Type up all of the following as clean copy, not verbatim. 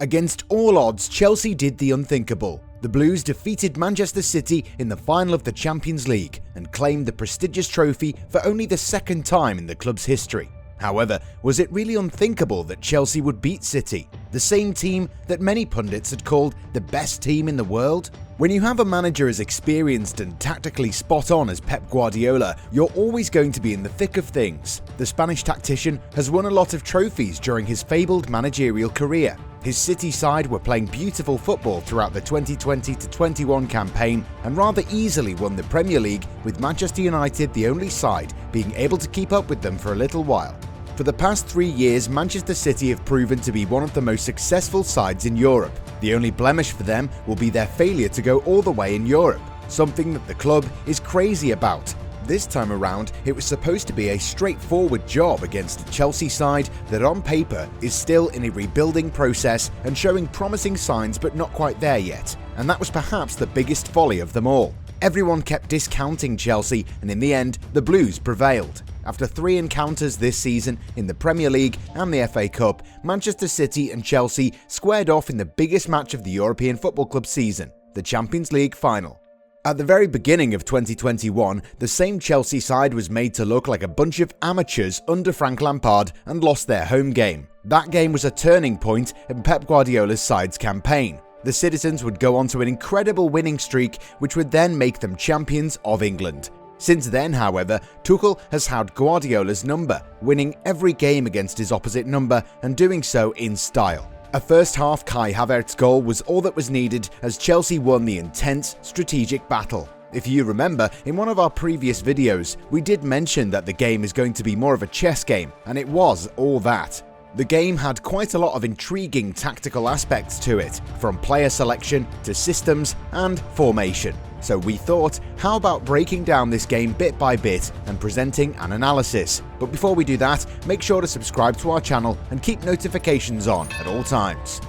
Against all odds, Chelsea did the unthinkable. The Blues defeated Manchester City in the final of the Champions League and claimed the prestigious trophy for only the second time in the club's history. However, was it really unthinkable that Chelsea would beat City, the same team that many pundits had called the best team in the world? When you have a manager as experienced and tactically spot on as Pep Guardiola, you're always going to be in the thick of things. The Spanish tactician has won a lot of trophies during his fabled managerial career. His City side were playing beautiful football throughout the 2020-21 campaign and rather easily won the Premier League, with Manchester United the only side being able to keep up with them for a little while. For the past 3 years, Manchester City have proven to be one of the most successful sides in Europe. The only blemish for them will be their failure to go all the way in Europe, something that the club is crazy about. This time around, it was supposed to be a straightforward job against a Chelsea side that on paper is still in a rebuilding process and showing promising signs but not quite there yet. And that was perhaps the biggest folly of them all. Everyone kept discounting Chelsea, and in the end, the Blues prevailed. After 3 encounters this season in the Premier League and the FA Cup, Manchester City and Chelsea squared off in the biggest match of the European Football Club season, the Champions League final. At the very beginning of 2021, the same Chelsea side was made to look like a bunch of amateurs under Frank Lampard and lost their home game. That game was a turning point in Pep Guardiola's side's campaign. The citizens would go on to an incredible winning streak, which would then make them champions of England. Since then, however, Tuchel has had Guardiola's number, winning every game against his opposite number and doing so in style. A first-half Kai Havertz goal was all that was needed as Chelsea won the intense strategic battle. If you remember, in one of our previous videos, we did mention that the game is going to be more of a chess game, and it was all that. The game had quite a lot of intriguing tactical aspects to it, from player selection to systems and formation. So we thought, how about breaking down this game bit by bit and presenting an analysis? But before we do that, make sure to subscribe to our channel and keep notifications on at all times.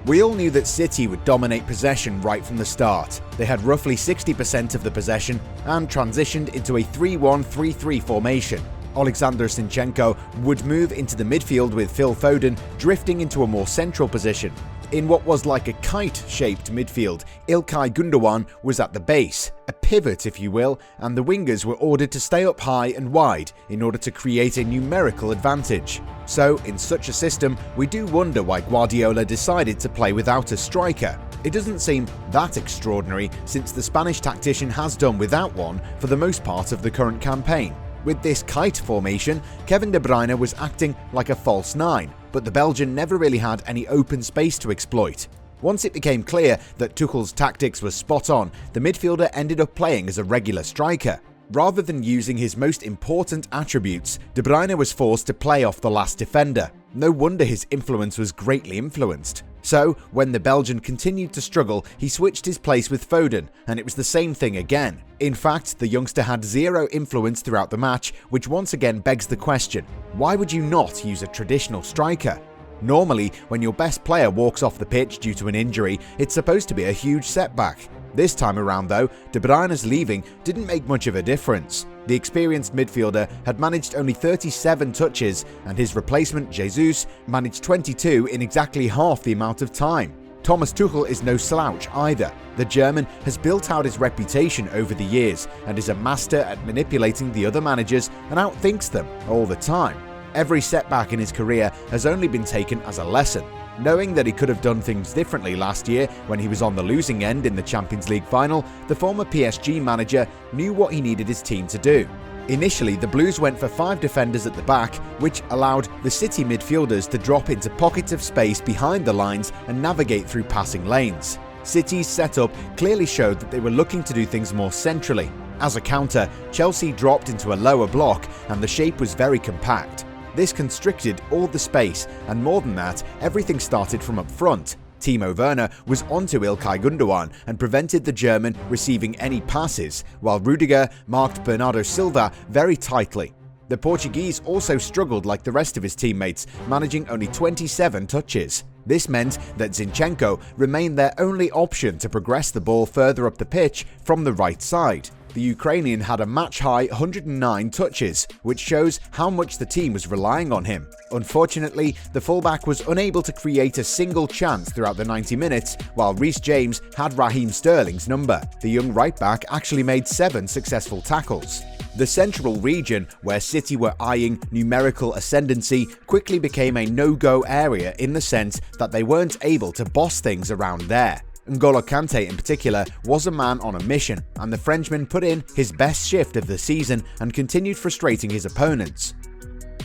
We all knew that City would dominate possession right from the start. They had roughly 60% of the possession and transitioned into a 3-1-3-3 formation. Alexander Zinchenko would move into the midfield with Phil Foden drifting into a more central position. In what was like a kite-shaped midfield, İlkay Gündoğan was at the base, a pivot if you will, and the wingers were ordered to stay up high and wide in order to create a numerical advantage. So, in such a system, we do wonder why Guardiola decided to play without a striker. It doesn't seem that extraordinary since the Spanish tactician has done without one for the most part of the current campaign. With this kite formation, Kevin De Bruyne was acting like a false 9, but the Belgian never really had any open space to exploit. Once it became clear that Tuchel's tactics were spot on, the midfielder ended up playing as a regular striker. Rather than using his most important attributes, De Bruyne was forced to play off the last defender. No wonder his influence was greatly influenced. So, when the Belgian continued to struggle, he switched his place with Foden, and it was the same thing again. In fact, the youngster had zero influence throughout the match, which once again begs the question, why would you not use a traditional striker? Normally, when your best player walks off the pitch due to an injury, it's supposed to be a huge setback. This time around though, De Bruyne's leaving didn't make much of a difference. The experienced midfielder had managed only 37 touches, and his replacement Jesus managed 22 in exactly half the amount of time. Thomas Tuchel is no slouch either. The German has built out his reputation over the years and is a master at manipulating the other managers and outthinks them all the time. Every setback in his career has only been taken as a lesson. Knowing that he could have done things differently last year when he was on the losing end in the Champions League final, the former PSG manager knew what he needed his team to do. Initially, the Blues went for 5 defenders at the back, which allowed the City midfielders to drop into pockets of space behind the lines and navigate through passing lanes. City's setup clearly showed that they were looking to do things more centrally. As a counter, Chelsea dropped into a lower block and the shape was very compact. This constricted all the space, and more than that, everything started from up front. Timo Werner was onto İlkay Gündoğan and prevented the German receiving any passes, while Rudiger marked Bernardo Silva very tightly. The Portuguese also struggled like the rest of his teammates, managing only 27 touches. This meant that Zinchenko remained their only option to progress the ball further up the pitch from the right side. the Ukrainian had a match-high 109 touches, which shows how much the team was relying on him. Unfortunately, the fullback was unable to create a single chance throughout the 90 minutes, while Reece James had Raheem Sterling's number. The young right-back actually made 7 successful tackles. The central region, where City were eyeing numerical ascendancy, quickly became a no-go area in the sense that they weren't able to boss things around there. N'Golo Kante in particular was a man on a mission, and the Frenchman put in his best shift of the season and continued frustrating his opponents.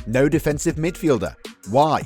No defensive midfielder. Why?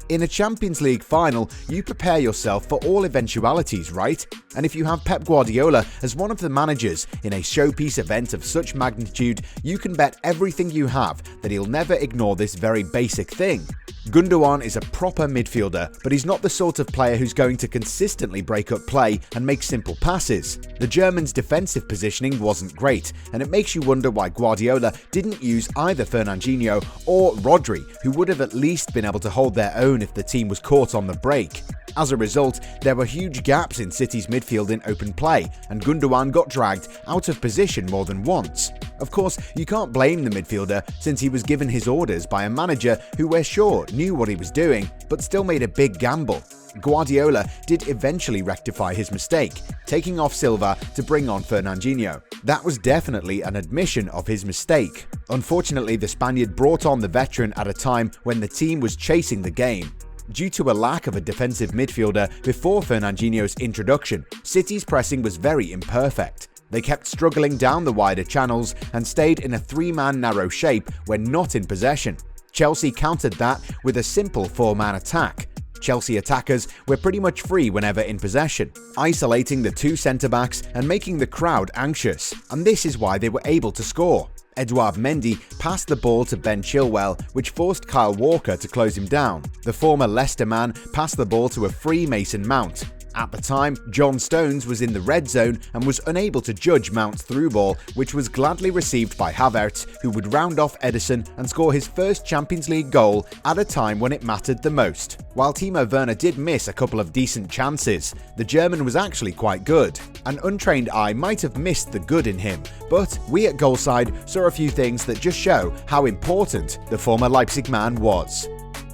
In a Champions League final, you prepare yourself for all eventualities, right? And if you have Pep Guardiola as one of the managers in a showpiece event of such magnitude, you can bet everything you have that he'll never ignore this very basic thing. Gundogan is a proper midfielder, but he's not the sort of player who's going to consistently break up play and make simple passes. The Germans' defensive positioning wasn't great, and it makes you wonder why Guardiola didn't use either Fernandinho or Rodri, who would have at least been able to hold their own if the team was caught on the break. As a result, there were huge gaps in City's midfield in open play, and Gundogan got dragged out of position more than once. Of course, you can't blame the midfielder since he was given his orders by a manager who we're sure knew what he was doing, but still made a big gamble. Guardiola did eventually rectify his mistake, taking off Silva to bring on Fernandinho. That was definitely an admission of his mistake. Unfortunately, the Spaniard brought on the veteran at a time when the team was chasing the game. Due to a lack of a defensive midfielder before Fernandinho's introduction, City's pressing was very imperfect. They kept struggling down the wider channels and stayed in a 3-man narrow shape when not in possession. Chelsea countered that with a simple 4-man attack. Chelsea attackers were pretty much free whenever in possession, isolating the 2 centre-backs and making the crowd anxious, and this is why they were able to score. Edouard Mendy passed the ball to Ben Chilwell, which forced Kyle Walker to close him down. The former Leicester man passed the ball to a free Mason Mount. At the time, John Stones was in the red zone and was unable to judge Mount's through ball, which was gladly received by Havertz, who would round off Ederson and score his first Champions League goal at a time when it mattered the most. While Timo Werner did miss a couple of decent chances, the German was actually quite good. An untrained eye might have missed the good in him, but we at Goalside saw a few things that just show how important the former Leipzig man was.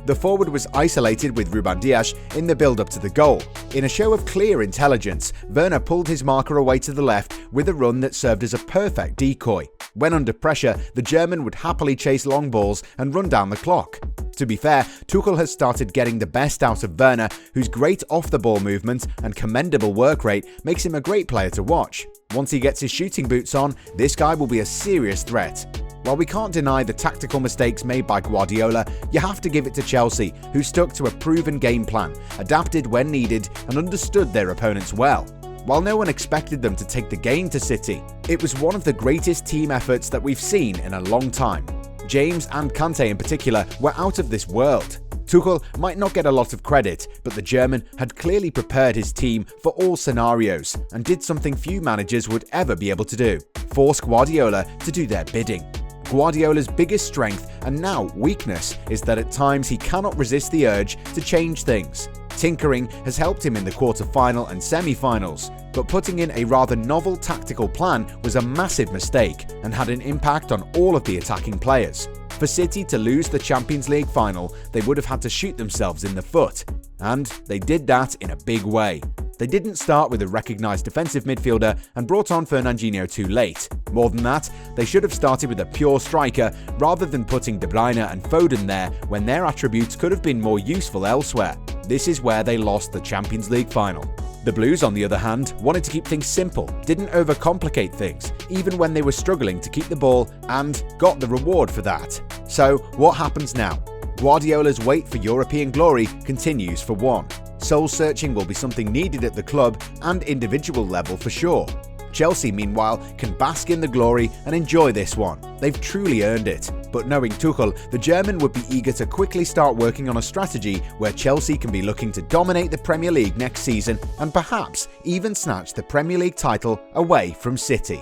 The forward was isolated with Ruben Dias in the build-up to the goal. In a show of clear intelligence, Werner pulled his marker away to the left with a run that served as a perfect decoy. When under pressure, the German would happily chase long balls and run down the clock. To be fair, Tuchel has started getting the best out of Werner, whose great off-the-ball movement and commendable work rate makes him a great player to watch. Once he gets his shooting boots on, this guy will be a serious threat. While we can't deny the tactical mistakes made by Guardiola, you have to give it to Chelsea, who stuck to a proven game plan, adapted when needed, and understood their opponents well. While no one expected them to take the game to City, it was one of the greatest team efforts that we've seen in a long time. James and Kante in particular were out of this world. Tuchel might not get a lot of credit, but the German had clearly prepared his team for all scenarios and did something few managers would ever be able to do: force Guardiola to do their bidding. Guardiola's biggest strength and now weakness is that at times he cannot resist the urge to change things. Tinkering has helped him in the quarter-final and semi-finals, but putting in a rather novel tactical plan was a massive mistake and had an impact on all of the attacking players. For City to lose the Champions League final, they would have had to shoot themselves in the foot, and they did that in a big way. They didn't start with a recognised defensive midfielder and brought on Fernandinho too late. More than that, they should have started with a pure striker rather than putting De Bruyne and Foden there when their attributes could have been more useful elsewhere. This is where they lost the Champions League final. The Blues, on the other hand, wanted to keep things simple, didn't overcomplicate things, even when they were struggling to keep the ball, and got the reward for that. So, what happens now? Guardiola's wait for European glory continues for one. Soul-searching will be something needed at the club and individual level for sure. Chelsea, meanwhile, can bask in the glory and enjoy this one. They've truly earned it. But knowing Tuchel, the German would be eager to quickly start working on a strategy where Chelsea can be looking to dominate the Premier League next season and perhaps even snatch the Premier League title away from City.